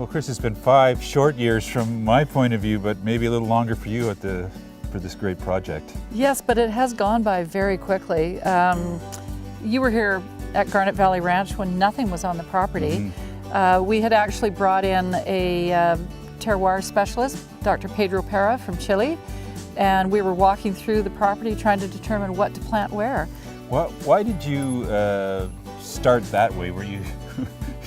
Well, Chris, it's been 5 short years from my point of view, but maybe a little longer for you for this great project. Yes, but it has gone by very quickly. You were here at Garnet Valley Ranch when nothing was on the property. We had actually brought in a terroir specialist, Dr. Pedro Pera from Chile, and we were walking through the property trying to determine what to plant where. Why did you start that way? Where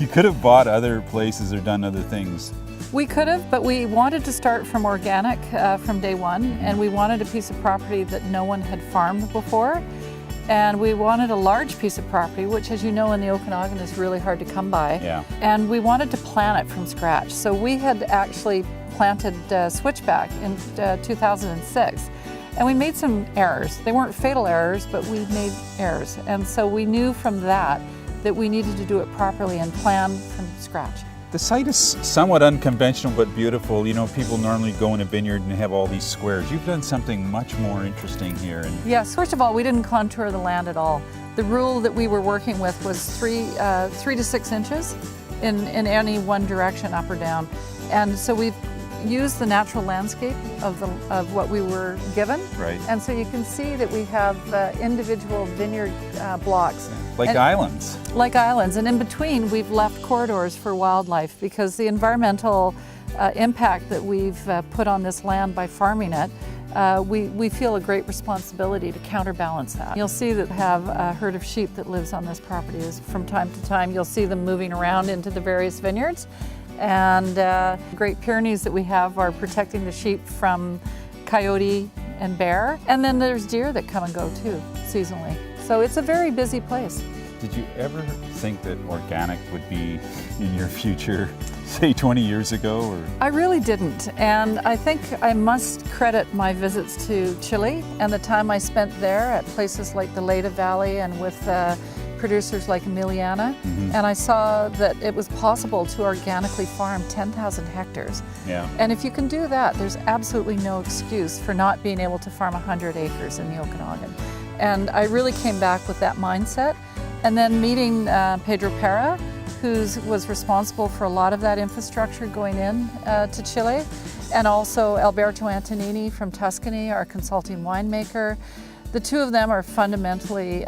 you could have bought other places or done other things. We could have, but we wanted to start from organic from day one, and we wanted a piece of property that no one had farmed before. And we wanted a large piece of property, which, as you know, in the Okanagan is really hard to come by. Yeah. And we wanted to plant it from scratch. So we had actually planted switchback in 2006. And we made some errors. They weren't fatal errors, but we made errors. And so we knew from that we needed to do it properly and plan from scratch. The site is somewhat unconventional but beautiful. You know, people normally go in a vineyard and have all these squares. You've done something much more interesting here. Yes, first of all, we didn't contour the land at all. The rule that we were working with was 3 to 6 inches in any one direction, up or down. And so we've used the natural landscape of what we were given. Right. And so you can see that we have individual vineyard blocks. Like islands. Like islands, and in between we've left corridors for wildlife because the environmental impact that we've put on this land by farming it, we feel a great responsibility to counterbalance that. You'll see that we have a herd of sheep that lives on this property. From time to time you'll see them moving around into the various vineyards, and Great Pyrenees that we have are protecting the sheep from coyote and bear, and then there's deer that come and go too seasonally. So it's a very busy place. Did you ever think that organic would be in your future, say 20 years ago? Or? I really didn't, and I think I must credit my visits to Chile and the time I spent there at places like the Leda Valley and with producers like Emiliana, and I saw that it was possible to organically farm 10,000 hectares. Yeah. And if you can do that, there's absolutely no excuse for not being able to farm 100 acres in the Okanagan. And I really came back with that mindset. And then meeting Pedro Pera, who was responsible for a lot of that infrastructure going in to Chile, and also Alberto Antonini from Tuscany, our consulting winemaker. The two of them are fundamentally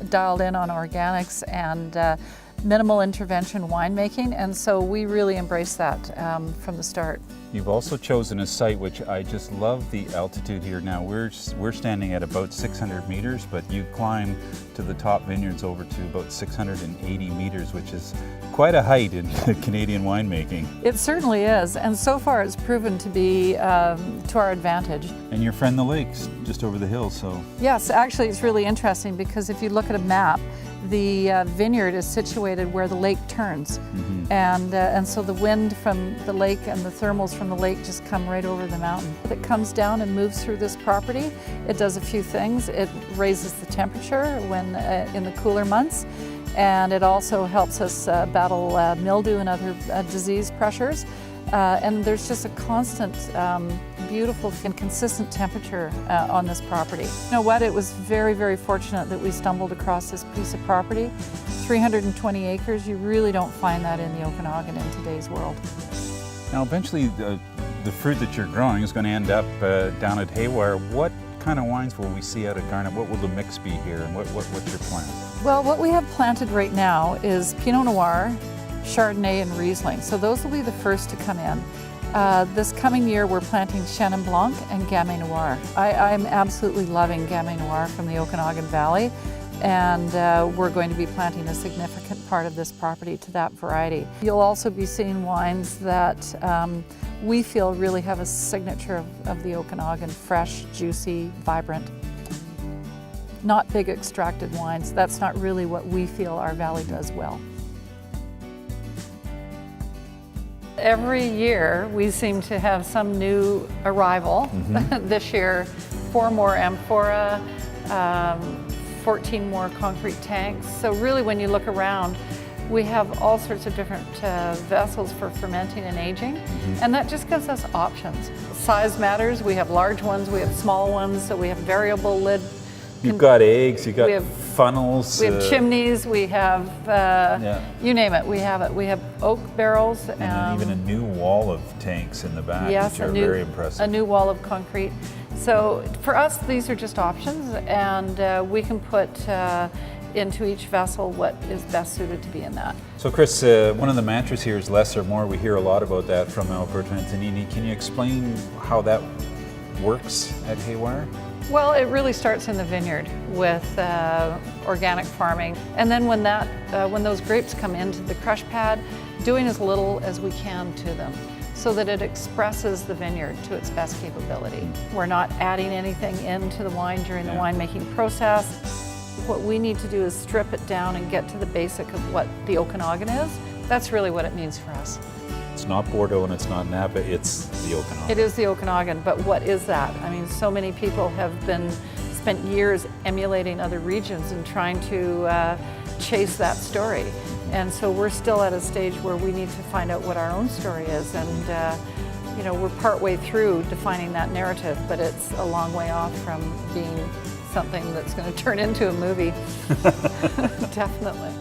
dialed in on organics and minimal intervention winemaking, and so we really embrace that from the start. You've also chosen a site which I just love the altitude here. Now we're standing at about 600 meters, but you climb to the top vineyards over to about 680 meters, which is quite a height in Canadian winemaking. It certainly is, and so far it's proven to be to our advantage. And your friend the lake's just over the hill, so. Yes, actually it's really interesting because if you look at a map, the vineyard is situated where the lake turns, and so the wind from the lake and the thermals from the lake just come right over the mountain. It comes down and moves through this property. It does a few things. It raises the temperature when in the cooler months, and it also helps us battle mildew and other disease pressures. And there's just a constant, beautiful and consistent temperature on this property. You know what, it was very, very fortunate that we stumbled across this piece of property. 320 acres, you really don't find that in the Okanagan in today's world. Now eventually the fruit that you're growing is going to end up down at Haywire. What kind of wines will we see out at Garnet? What will the mix be here, and what's your plan? Well, what we have planted right now is Pinot Noir, Chardonnay and Riesling. So those will be the first to come in. This coming year we're planting Chenin Blanc and Gamay Noir. I'm absolutely loving Gamay Noir from the Okanagan Valley, and we're going to be planting a significant part of this property to that variety. You'll also be seeing wines that we feel really have a signature of the Okanagan: fresh, juicy, vibrant. Not big extracted wines. That's not really what we feel our valley does well. Every year we seem to have some new arrival. This year 4 more amphora, 14 more concrete tanks. So really when you look around, we have all sorts of different vessels for fermenting and aging, and that just gives us options. Size matters. We have large ones, we have small ones, so we have variable lid You've got eggs, you've got we have- funnels. We have chimneys, we have, you name it, we have it. We have oak barrels. And then even a new wall of tanks in the back, Yes, which are very impressive. a new wall of concrete. So for us, these are just options, and we can put into each vessel what is best suited to be in that. So Chris, one of the mantras here is less or more. We hear a lot about that from Alberto Antonini. Can you explain how that works at Haywire? Well, it really starts in the vineyard with organic farming, and then when those grapes come into the crush pad, doing as little as we can to them, so that it expresses the vineyard to its best capability. We're not adding anything into the wine during the winemaking process. What we need to do is strip it down and get to the basic of what the Okanagan is. That's really what it means for us. It's not Bordeaux and it's not Napa, it's the Okanagan. It is the Okanagan, but what is that? I mean, so many people have spent years emulating other regions and trying to chase that story. And so we're still at a stage where we need to find out what our own story is. And you know, we're partway through defining that narrative, but it's a long way off from being something that's going to turn into a movie. Definitely.